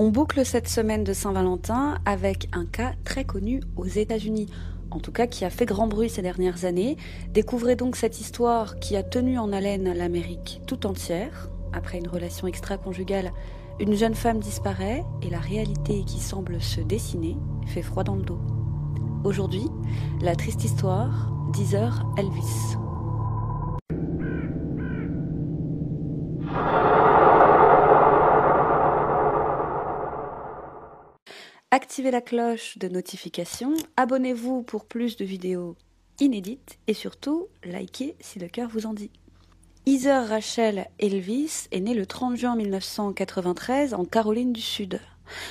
On boucle cette semaine de Saint-Valentin avec un cas très connu aux États-Unis, en tout cas qui a fait grand bruit ces dernières années. Découvrez donc cette histoire qui a tenu en haleine l'Amérique tout entière. Après une relation extra-conjugale, une jeune femme disparaît et la réalité qui semble se dessiner fait froid dans le dos. Aujourd'hui, la triste histoire d'Heather Elvis. Activez la cloche de notification, abonnez-vous pour plus de vidéos inédites et surtout, likez si le cœur vous en dit. Heather Rachel Elvis est née le 30 juin 1993 en Caroline du Sud.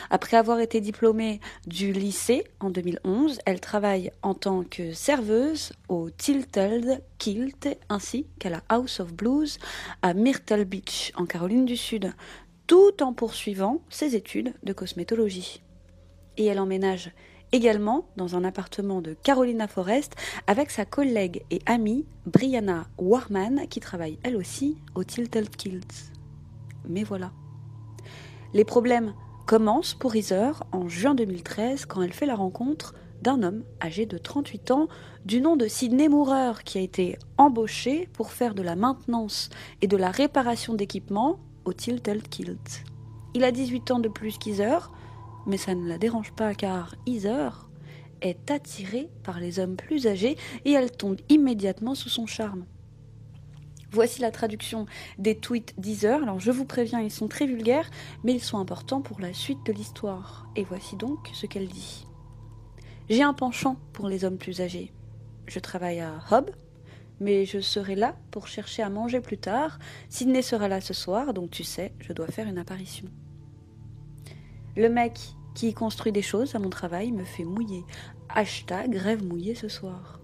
Après avoir été diplômée du lycée en 2011, elle travaille en tant que serveuse au Tilted Kilt ainsi qu'à la House of Blues à Myrtle Beach en Caroline du Sud, tout en poursuivant ses études de cosmétologie. Et elle emménage également dans un appartement de Carolina Forest avec sa collègue et amie Brianna Warman qui travaille elle aussi au Tilted Kilt. Mais voilà. Les problèmes commencent pour Heather en juin 2013 quand elle fait la rencontre d'un homme âgé de 38 ans du nom de Sidney Moorer qui a été embauché pour faire de la maintenance et de la réparation d'équipements au Tilted Kilt. Il a 18 ans de plus qu'Heather, mais ça ne la dérange pas car Heather est attirée par les hommes plus âgés et elle tombe immédiatement sous son charme. Voici la traduction des tweets d'Heather. Alors je vous préviens, ils sont très vulgaires, mais ils sont importants pour la suite de l'histoire. Et voici donc ce qu'elle dit. J'ai un penchant pour les hommes plus âgés. Je travaille à Hub, mais je serai là pour chercher à manger plus tard. Sidney sera là ce soir, donc tu sais, je dois faire une apparition. Le mec qui construit des choses à mon travail me fait mouiller. Hashtag rêve mouillé ce soir.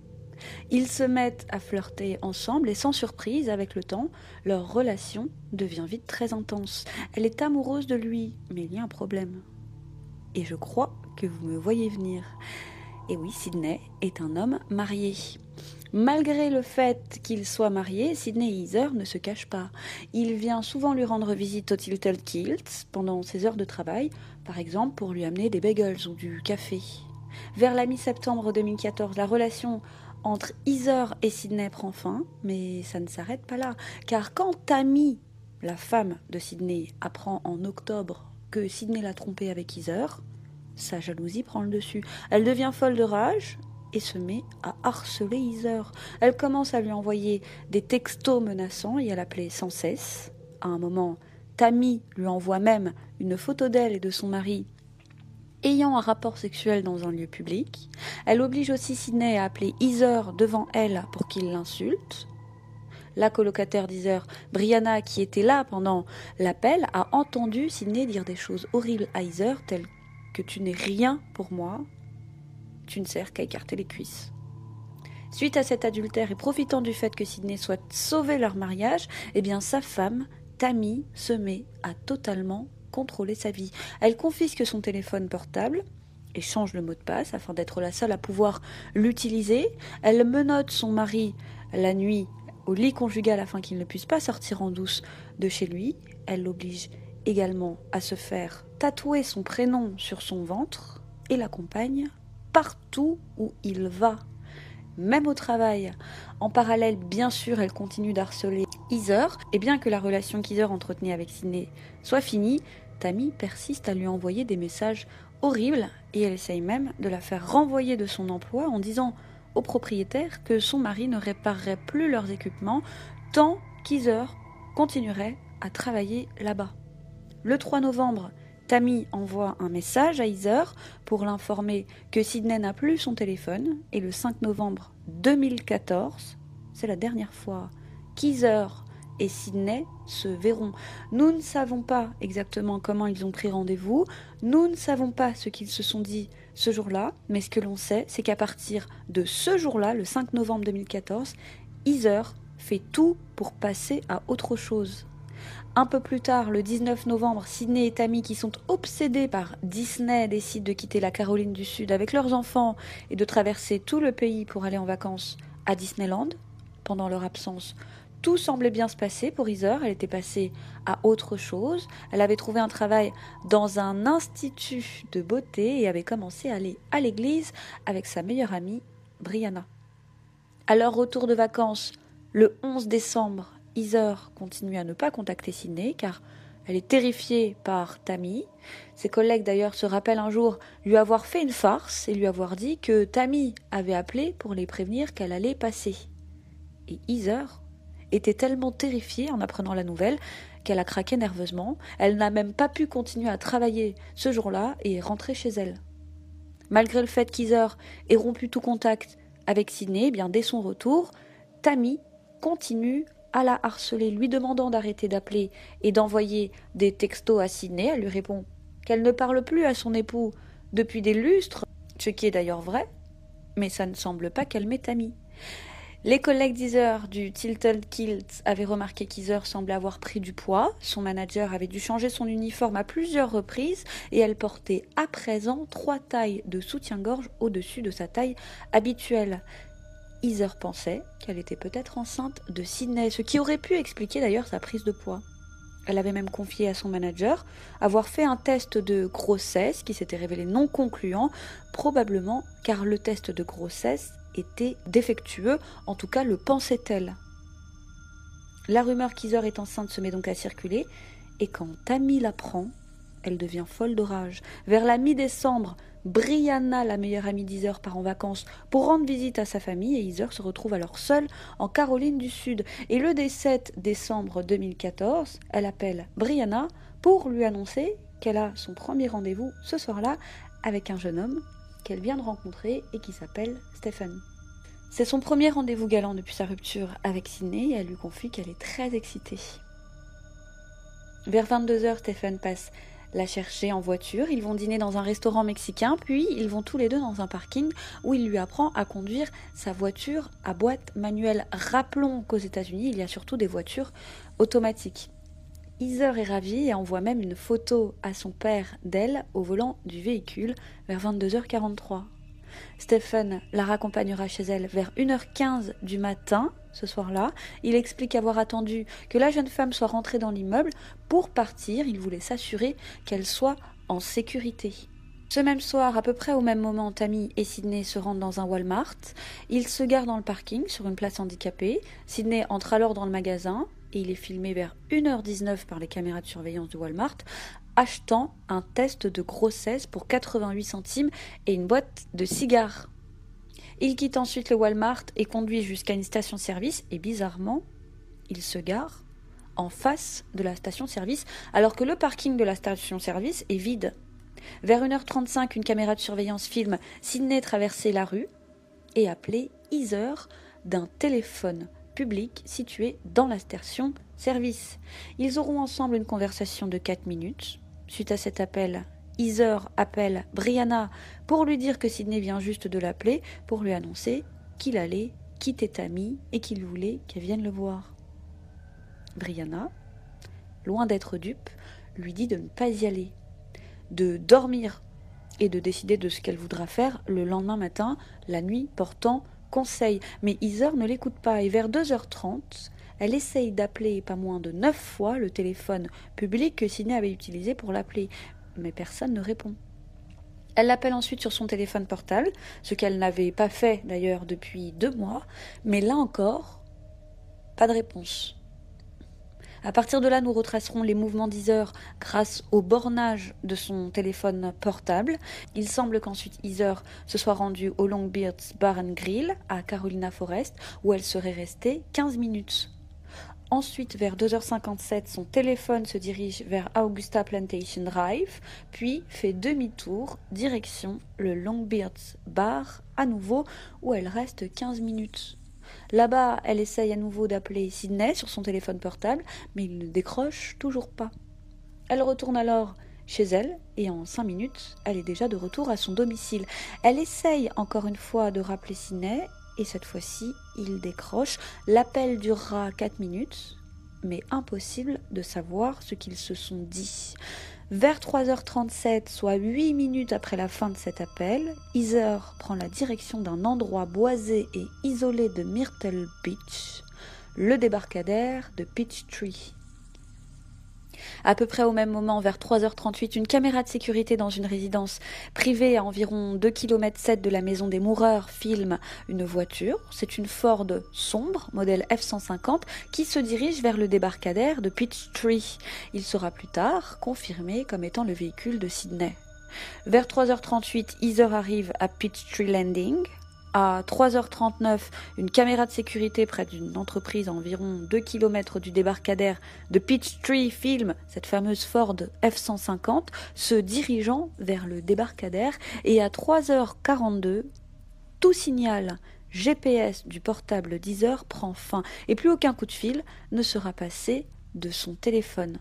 Ils se mettent à flirter ensemble et sans surprise, avec le temps, leur relation devient vite très intense. Elle est amoureuse de lui, mais il y a un problème. Et je crois que vous me voyez venir. Et oui, Sidney est un homme marié. Malgré le fait qu'il soit marié, Sidney et Heather ne se cachent pas. Il vient souvent lui rendre visite au Tilted Kilt pendant ses heures de travail, par exemple pour lui amener des bagels ou du café. Vers la mi-septembre 2014, la relation entre Heather et Sidney prend fin, mais ça ne s'arrête pas là, car quand Tammy, la femme de Sidney, apprend en octobre que Sidney l'a trompée avec Heather, sa jalousie prend le dessus. Elle devient folle de rage et se met à harceler Heather. Elle commence à lui envoyer des textos menaçants et à l'appeler sans cesse. À un moment, Tammy lui envoie même une photo d'elle et de son mari ayant un rapport sexuel dans un lieu public. Elle oblige aussi Sidney à appeler Heather devant elle pour qu'il l'insulte. La colocataire d'Heather, Brianna, qui était là pendant l'appel, a entendu Sidney dire des choses horribles à Heather telles que tu n'es rien pour moi, tu ne sers qu'à écarter les cuisses. Suite à cet adultère et profitant du fait que Sidney souhaite sauver leur mariage, eh bien sa femme, Tammy, se met à totalement contrôler sa vie. Elle confisque son téléphone portable et change le mot de passe afin d'être la seule à pouvoir l'utiliser. Elle menotte son mari la nuit au lit conjugal afin qu'il ne puisse pas sortir en douce de chez lui. Elle l'oblige également à se faire tatouer son prénom sur son ventre et l'accompagne partout où il va, même au travail. En parallèle, bien sûr, elle continue d'harceler Heather, et bien que la relation qu'Heather entretenait avec Sidney soit finie, Tammy persiste à lui envoyer des messages horribles et elle essaye même de la faire renvoyer de son emploi en disant au propriétaire que son mari ne réparerait plus leurs équipements tant qu'Heather continuerait à travailler là-bas. Le 3 novembre, Tammy envoie un message à Heather pour l'informer que Sidney n'a plus son téléphone et le 5 novembre 2014, c'est la dernière fois qu'Heather et Sidney se verront. Nous ne savons pas exactement comment ils ont pris rendez-vous, nous ne savons pas ce qu'ils se sont dit ce jour-là, mais ce que l'on sait, c'est qu'à partir de ce jour-là, le 5 novembre 2014, Heather fait tout pour passer à autre chose. Un peu plus tard, le 19 novembre, Sidney et Tammy, qui sont obsédés par Disney, décident de quitter la Caroline du Sud avec leurs enfants et de traverser tout le pays pour aller en vacances à Disneyland. Pendant leur absence, Tout semblait bien se passer pour Heather, elle était passée à autre chose. Elle avait trouvé un travail dans un institut de beauté et avait commencé à aller à l'église avec sa meilleure amie, Brianna. À leur retour de vacances, le 11 décembre, Heather continue à ne pas contacter Sydney car elle est terrifiée par Tammy. Ses collègues d'ailleurs se rappellent un jour lui avoir fait une farce et lui avoir dit que Tammy avait appelé pour les prévenir qu'elle allait passer. Et Heather était tellement terrifiée en apprenant la nouvelle qu'elle a craqué nerveusement. Elle n'a même pas pu continuer à travailler ce jour-là et est rentrée chez elle. Malgré le fait qu'Heather ait rompu tout contact avec Sydney, bien dès son retour, Tammy continue à la harceler, lui demandant d'arrêter d'appeler et d'envoyer des textos à Sydney. Elle lui répond qu'elle ne parle plus à son époux depuis des lustres, ce qui est d'ailleurs vrai, mais ça ne semble pas calmer Tammy. Les collègues d'Heather du Tilted Kilt avaient remarqué qu'Heather semblait avoir pris du poids. Son manager avait dû changer son uniforme à plusieurs reprises et elle portait à présent 3 tailles de soutien-gorge au-dessus de sa taille habituelle. Heather pensait qu'elle était peut-être enceinte de Sydney, ce qui aurait pu expliquer d'ailleurs sa prise de poids. Elle avait même confié à son manager avoir fait un test de grossesse qui s'était révélé non concluant, probablement car le test de grossesse était défectueux, en tout cas le pensait-elle. La rumeur qu'Heather est enceinte se met donc à circuler, et quand Tammy l'apprend, elle devient folle de rage. Vers la mi-décembre, Brianna, la meilleure amie d'Heather, part en vacances pour rendre visite à sa famille, et Heather se retrouve alors seule en Caroline du Sud. Et le 7 décembre 2014, elle appelle Brianna pour lui annoncer qu'elle a son premier rendez-vous ce soir-là avec un jeune homme qu'elle vient de rencontrer et qui s'appelle Stephen. C'est son premier rendez-vous galant depuis sa rupture avec Sydney et elle lui confie qu'elle est très excitée. Vers 22h, Stephen passe la chercher en voiture. Ils vont dîner dans un restaurant mexicain, puis ils vont tous les deux dans un parking où il lui apprend à conduire sa voiture à boîte manuelle. Rappelons qu'aux États-Unis, il y a surtout des voitures automatiques. Heather est ravie et envoie même une photo à son père d'elle au volant du véhicule vers 22h43. Stephen la raccompagnera chez elle vers 1h15 du matin ce soir-là. Il explique avoir attendu que la jeune femme soit rentrée dans l'immeuble pour partir. Il voulait s'assurer qu'elle soit en sécurité. Ce même soir, à peu près au même moment, Tammy et Sydney se rendent dans un Walmart. Ils se garent dans le parking sur une place handicapée. Sydney entre alors dans le magasin et il est filmé vers 1h19 par les caméras de surveillance de Walmart, achetant un test de grossesse pour 88 centimes et une boîte de cigares. Il quitte ensuite le Walmart et conduit jusqu'à une station-service et bizarrement, il se gare en face de la station-service alors que le parking de la station-service est vide. Vers 1h35, une caméra de surveillance filme Sydney traverser la rue et appeler Heather d'un téléphone public situé dans la station-service. Ils auront ensemble une conversation de 4 minutes. Suite à cet appel, Heather appelle Brianna pour lui dire que Sydney vient juste de l'appeler pour lui annoncer qu'il allait quitter Tammy et qu'il voulait qu'elle vienne le voir. Brianna, loin d'être dupe, lui dit de ne pas y aller, de dormir et de décider de ce qu'elle voudra faire le lendemain matin, la nuit portant conseil. Mais Heather ne l'écoute pas et vers 2h30, elle essaye d'appeler pas moins de 9 fois le téléphone public que Sydney avait utilisé pour l'appeler, mais personne ne répond. Elle l'appelle ensuite sur son téléphone portable, ce qu'elle n'avait pas fait d'ailleurs depuis 2 mois, mais là encore, pas de réponse. À partir de là, nous retracerons les mouvements d'Heather grâce au bornage de son téléphone portable. Il semble qu'ensuite Heather se soit rendue au Longbeards Bar and Grill à Carolina Forest, où elle serait restée 15 minutes. Ensuite, vers 2h57, son téléphone se dirige vers Augusta Plantation Drive, puis fait demi-tour, direction le Longbeards Bar à nouveau, où elle reste 15 minutes. Là-bas, elle essaye à nouveau d'appeler Sydney sur son téléphone portable, mais il ne décroche toujours pas. Elle retourne alors chez elle, et en 5 minutes, elle est déjà de retour à son domicile. Elle essaye encore une fois de rappeler Sydney, et cette fois-ci, il décroche. L'appel durera 4 minutes, mais impossible de savoir ce qu'ils se sont dit. Vers 3h37, soit 8 minutes après la fin de cet appel, Heather prend la direction d'un endroit boisé et isolé de Myrtle Beach. le débarcadère de Peachtree. À peu près au même moment, vers 3h38, une caméra de sécurité dans une résidence privée à environ 2,7 km de la maison des Moureurs filme une voiture. C'est une Ford sombre, modèle F-150, qui se dirige vers le débarcadère de Peachtree. Il sera plus tard confirmé comme étant le véhicule de Sydney. Vers 3h38, Heather arrive à Peachtree Landing. À 3h39, une caméra de sécurité près d'une entreprise à environ 2 km du débarcadère de Peachtree filme cette fameuse Ford F-150 se dirigeant vers le débarcadère. Et à 3h42, tout signal GPS du portable d'Heather prend fin et plus aucun coup de fil ne sera passé de son téléphone.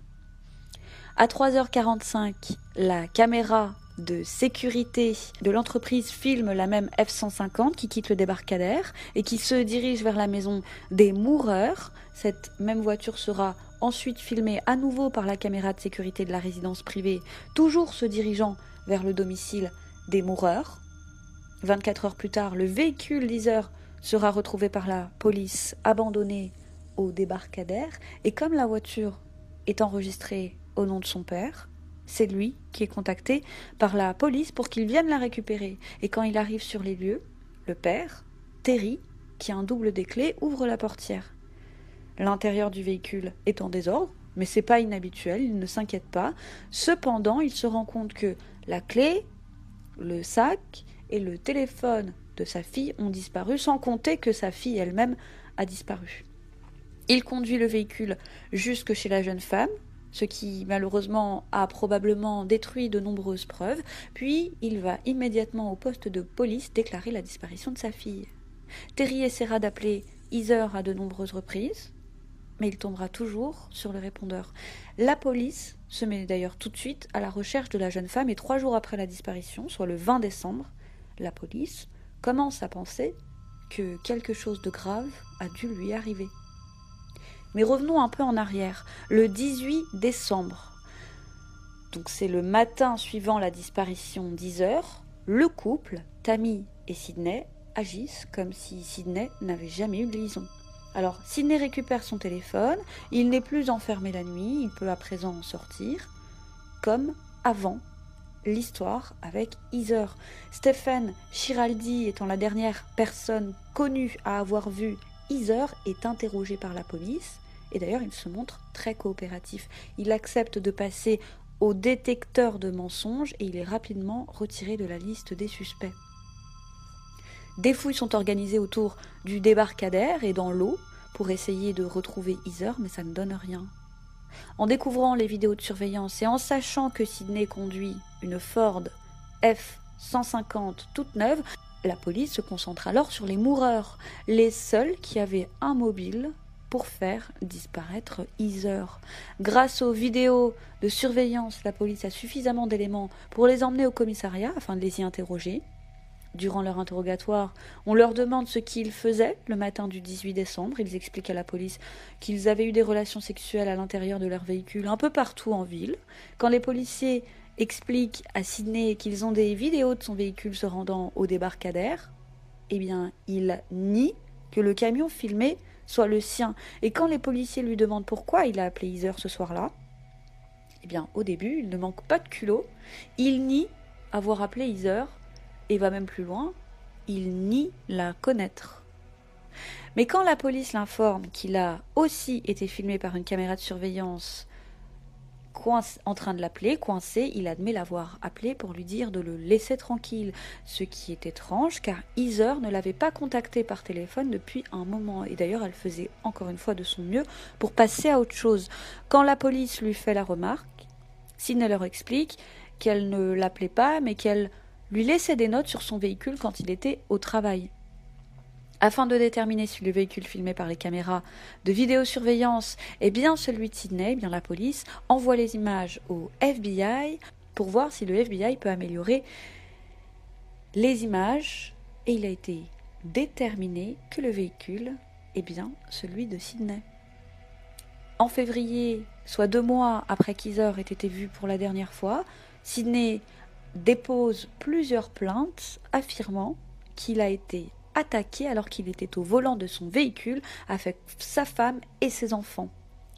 À 3h45, la caméra de sécurité de l'entreprise filme la même F-150 qui quitte le débarcadère et qui se dirige vers la maison des Moureurs. Cette même voiture sera ensuite filmée à nouveau par la caméra de sécurité de la résidence privée, toujours se dirigeant vers le domicile des Moureurs. 24 heures plus tard, le véhicule d'Heather sera retrouvé par la police abandonné au débarcadère et comme la voiture est enregistrée au nom de son père, c'est lui qui est contacté par la police pour qu'il vienne la récupérer. Et quand il arrive sur les lieux, le père, Terry, qui a un double des clés, ouvre la portière. L'intérieur du véhicule est en désordre, mais c'est pas inhabituel, il ne s'inquiète pas. Cependant, il se rend compte que la clé, le sac et le téléphone de sa fille ont disparu, sans compter que sa fille elle-même a disparu. Il conduit le véhicule jusque chez la jeune femme, ce qui malheureusement a probablement détruit de nombreuses preuves, puis il va immédiatement au poste de police déclarer la disparition de sa fille. Terry essaiera d'appeler Heather à de nombreuses reprises, mais il tombera toujours sur le répondeur. La police se met d'ailleurs tout de suite à la recherche de la jeune femme et 3 jours après la disparition, soit le 20 décembre, la police commence à penser que quelque chose de grave a dû lui arriver. Mais revenons un peu en arrière, le 18 décembre, donc c'est le matin suivant la disparition d'Heather, le couple, Tammy et Sydney, agissent comme si Sydney n'avait jamais eu de liaison. Alors, Sydney récupère son téléphone, il n'est plus enfermé la nuit, il peut à présent en sortir, comme avant l'histoire avec Heather. Stephen Schiraldi étant la dernière personne connue à avoir vu Heather est interrogé par la police et d'ailleurs il se montre très coopératif. Il accepte de passer au détecteur de mensonges et il est rapidement retiré de la liste des suspects. Des fouilles sont organisées autour du débarcadère et dans l'eau pour essayer de retrouver Heather, mais ça ne donne rien. En découvrant les vidéos de surveillance et en sachant que Sydney conduit une Ford F-150 toute neuve, la police se concentre alors sur les Moureurs, les seuls qui avaient un mobile pour faire disparaître Heather. Grâce aux vidéos de surveillance, la police a suffisamment d'éléments pour les emmener au commissariat afin de les y interroger. Durant leur interrogatoire, on leur demande ce qu'ils faisaient le matin du 18 décembre. Ils expliquent à la police qu'ils avaient eu des relations sexuelles à l'intérieur de leur véhicule un peu partout en ville. Quand les policiers expliquent à Sydney qu'ils ont des vidéos de son véhicule se rendant au débarcadère, eh bien, il nie que le camion filmé soit le sien. Et quand les policiers lui demandent pourquoi il a appelé Heather ce soir-là, eh bien, au début, il ne manque pas de culot. Il nie avoir appelé Heather et va même plus loin, il nie la connaître. Mais quand la police l'informe qu'il a aussi été filmé par une caméra de surveillance en train de l'appeler, coincé, il admet l'avoir appelé pour lui dire de le laisser tranquille, ce qui est étrange car Heather ne l'avait pas contacté par téléphone depuis un moment et d'ailleurs elle faisait encore une fois de son mieux pour passer à autre chose. Quand la police lui fait la remarque, Sydney leur explique qu'elle ne l'appelait pas mais qu'elle lui laissait des notes sur son véhicule quand il était au travail. Afin de déterminer si le véhicule filmé par les caméras de vidéosurveillance est bien celui de Sydney, eh bien la police envoie les images au FBI pour voir si le FBI peut améliorer les images. Et il a été déterminé que le véhicule est bien celui de Sydney. En février, soit 2 mois après qu'Heather ait été vue pour la dernière fois, Sydney dépose plusieurs plaintes affirmant qu'il a été attaqué alors qu'il était au volant de son véhicule avec sa femme et ses enfants.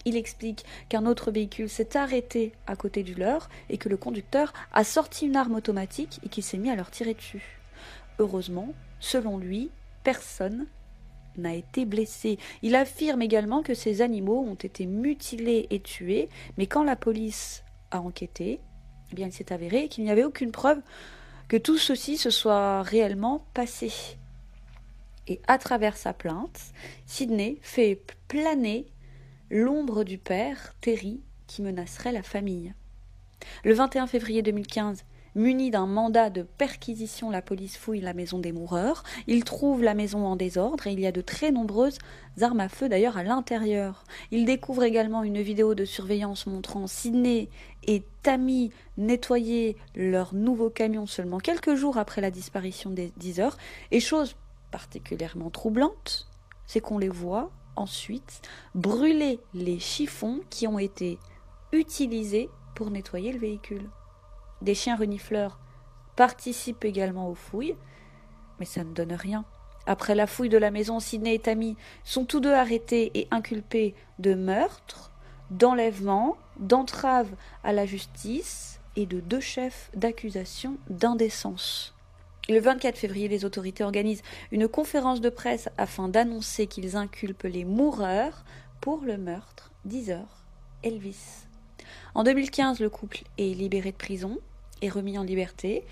Il explique qu'un autre véhicule s'est arrêté à côté du leur et que le conducteur a sorti une arme automatique et qu'il s'est mis à leur tirer dessus. Heureusement, selon lui, personne n'a été blessé. Il affirme également que ces animaux ont été mutilés et tués, mais quand la police a enquêté, eh bien, il s'est avéré qu'il n'y avait aucune preuve que tout ceci se soit réellement passé. Et à travers sa plainte, Sidney fait planer l'ombre du père, Terry, qui menacerait la famille. Le 21 février 2015, muni d'un mandat de perquisition, la police fouille la maison des moureurs. Il trouve la maison en désordre et il y a de très nombreuses armes à feu d'ailleurs à l'intérieur. Il découvre également une vidéo de surveillance montrant Sidney et Tammy nettoyer leur nouveau camion seulement quelques jours après la disparition des Heather. Et chose particulièrement troublante, c'est qu'on les voit ensuite brûler les chiffons qui ont été utilisés pour nettoyer le véhicule. Des chiens renifleurs participent également aux fouilles, mais ça ne donne rien. Après la fouille de la maison, Sidney et Tammy sont tous deux arrêtés et inculpés de meurtre, d'enlèvement, d'entrave à la justice et de 2 chefs d'accusation d'indécence. Le 24 février, les autorités organisent une conférence de presse afin d'annoncer qu'ils inculpent les moureurs pour le meurtre d'Heather Elvis. En 2015, le couple est libéré de prison et remis en liberté.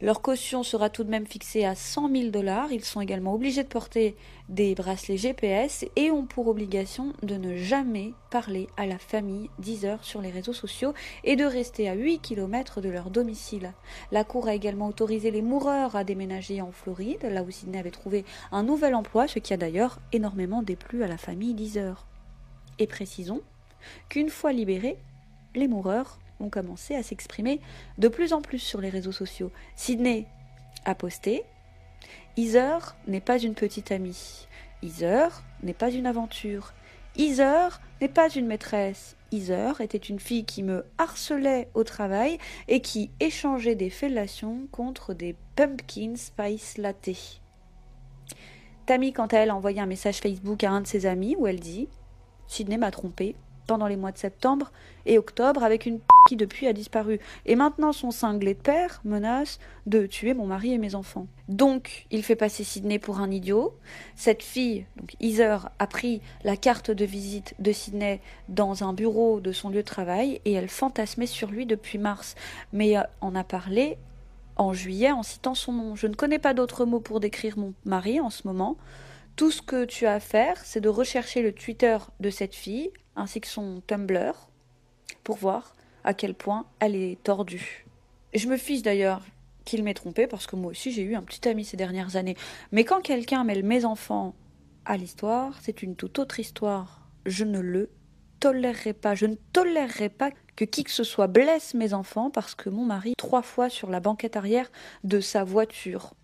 Leur caution sera tout de même fixée à 100 000 $. Ils sont également obligés de porter des bracelets GPS et ont pour obligation de ne jamais parler à la famille d'Heather sur les réseaux sociaux et de rester à 8 km de leur domicile. La Cour a également autorisé les moureurs à déménager en Floride, là où Sidney avait trouvé un nouvel emploi, ce qui a d'ailleurs énormément déplu à la famille d'Heather. Et précisons qu'une fois libérés, les moureurs ont commencé à s'exprimer de plus en plus sur les réseaux sociaux. Sidney a posté « Heather n'est pas une petite amie. Heather n'est pas une aventure. Heather n'est pas une maîtresse. Heather était une fille qui me harcelait au travail et qui échangeait des fellations contre des pumpkin spice latte. » Tammy, quant à elle, a envoyé un message Facebook à un de ses amis où elle dit « Sidney m'a trompée pendant les mois de septembre et octobre avec une qui depuis a disparu. Et maintenant son cinglé de père menace de tuer mon mari et mes enfants. » Donc, il fait passer Sidney pour un idiot. Cette fille, donc Heather, a pris la carte de visite de Sidney dans un bureau de son lieu de travail et elle fantasmait sur lui depuis mars. Mais en a parlé en juillet en citant son nom. « Je ne connais pas d'autres mots pour décrire mon mari en ce moment. Tout ce que tu as à faire, c'est de rechercher le Twitter de cette fille, ainsi que son Tumblr, pour voir à quel point elle est tordue. » Et je me fiche d'ailleurs qu'il m'ait trompée, parce que moi aussi j'ai eu un petit ami ces dernières années. Mais quand quelqu'un mêle mes enfants à l'histoire, c'est une toute autre histoire. Je ne le tolérerai pas. Je ne tolérerai pas que qui que ce soit blesse mes enfants parce que mon mari 3 fois sur la banquette arrière de sa voiture.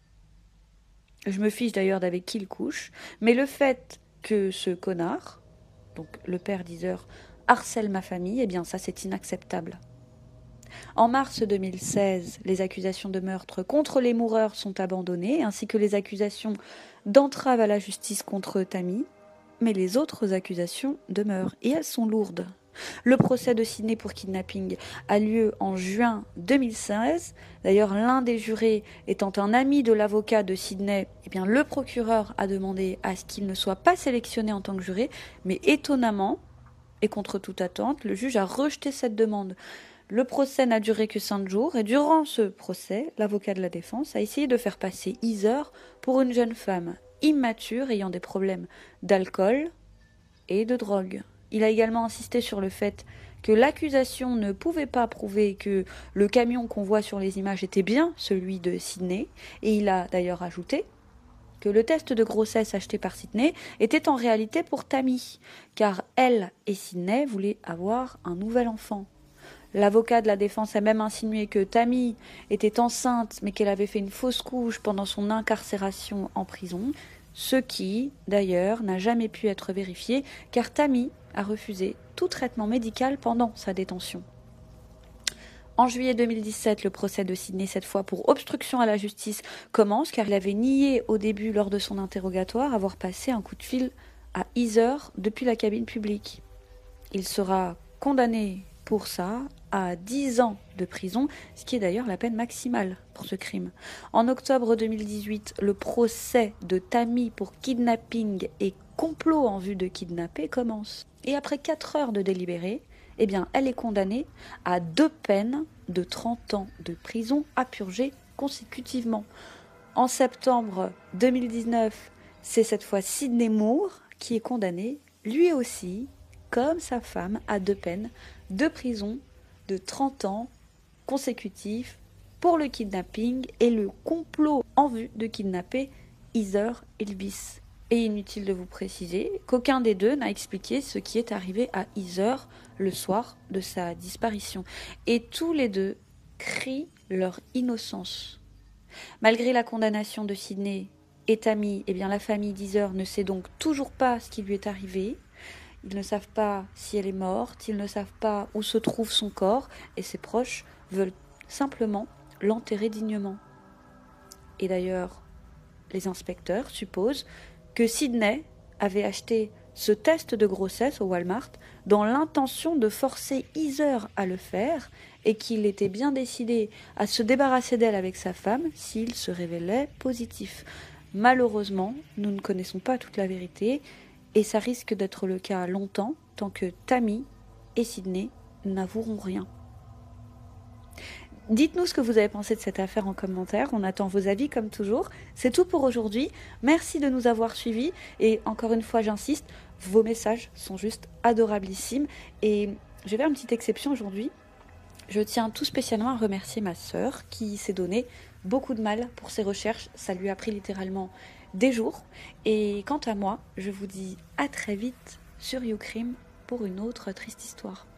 Je me fiche d'ailleurs d'avec qui il couche, mais le fait que ce connard, donc le père d'Heather, harcèle ma famille, eh bien ça c'est inacceptable. En mars 2016, les accusations de meurtre contre les moureurs sont abandonnées, ainsi que les accusations d'entrave à la justice contre Tammy, mais les autres accusations demeurent, et elles sont lourdes. Le procès de Sidney pour kidnapping a lieu en juin 2016. D'ailleurs, l'un des jurés étant un ami de l'avocat de Sidney, eh bien, le procureur a demandé à ce qu'il ne soit pas sélectionné en tant que juré, mais étonnamment, et contre toute attente, le juge a rejeté cette demande. Le procès n'a duré que 5 jours, et durant ce procès, l'avocat de la défense a essayé de faire passer Heather pour une jeune femme immature ayant des problèmes d'alcool et de drogue. Il a également insisté sur le fait que l'accusation ne pouvait pas prouver que le camion qu'on voit sur les images était bien celui de Sidney, et il a d'ailleurs ajouté que le test de grossesse acheté par Sidney était en réalité pour Tammy, car elle et Sidney voulaient avoir un nouvel enfant. L'avocat de la défense a même insinué que Tammy était enceinte, mais qu'elle avait fait une fausse couche pendant son incarcération en prison, ce qui, d'ailleurs, n'a jamais pu être vérifié, car Tammy a refusé tout traitement médical pendant sa détention. En juillet 2017, le procès de Sydney, cette fois pour obstruction à la justice, commence car il avait nié au début, lors de son interrogatoire, avoir passé un coup de fil à Heather depuis la cabine publique. Il sera condamné pour ça à 10 ans de prison, ce qui est d'ailleurs la peine maximale pour ce crime. En octobre 2018, le procès de Tammy pour kidnapping et complot en vue de kidnapper commence. Et après 4 heures de délibéré, eh bien, elle est condamnée à 2 peines de 30 ans de prison à purger consécutivement. En septembre 2019, c'est cette fois Sydney Moore qui est condamné, lui aussi, comme sa femme, à 2 peines de prison de 30 ans consécutifs pour le kidnapping et le complot en vue de kidnapper Heather Elvis. Et inutile de vous préciser qu'aucun des deux n'a expliqué ce qui est arrivé à Heather le soir de sa disparition. Et tous les deux crient leur innocence. Malgré la condamnation de Sydney et Tammy, eh bien la famille d'Heather ne sait donc toujours pas ce qui lui est arrivé. Ils ne savent pas si elle est morte, ils ne savent pas où se trouve son corps, et ses proches veulent simplement l'enterrer dignement. Et d'ailleurs, les inspecteurs supposent que Sydney avait acheté ce test de grossesse au Walmart dans l'intention de forcer Heather à le faire et qu'il était bien décidé à se débarrasser d'elle avec sa femme s'il se révélait positif. Malheureusement, nous ne connaissons pas toute la vérité et ça risque d'être le cas longtemps tant que Tammy et Sydney n'avoueront rien. Dites-nous ce que vous avez pensé de cette affaire en commentaire, on attend vos avis comme toujours. C'est tout pour aujourd'hui, merci de nous avoir suivis et encore une fois j'insiste, vos messages sont juste adorablissimes et je vais faire une petite exception aujourd'hui. Je tiens tout spécialement à remercier ma sœur qui s'est donné beaucoup de mal pour ses recherches, ça lui a pris littéralement des jours. Et quant à moi, je vous dis à très vite sur YouCrime pour une autre triste histoire.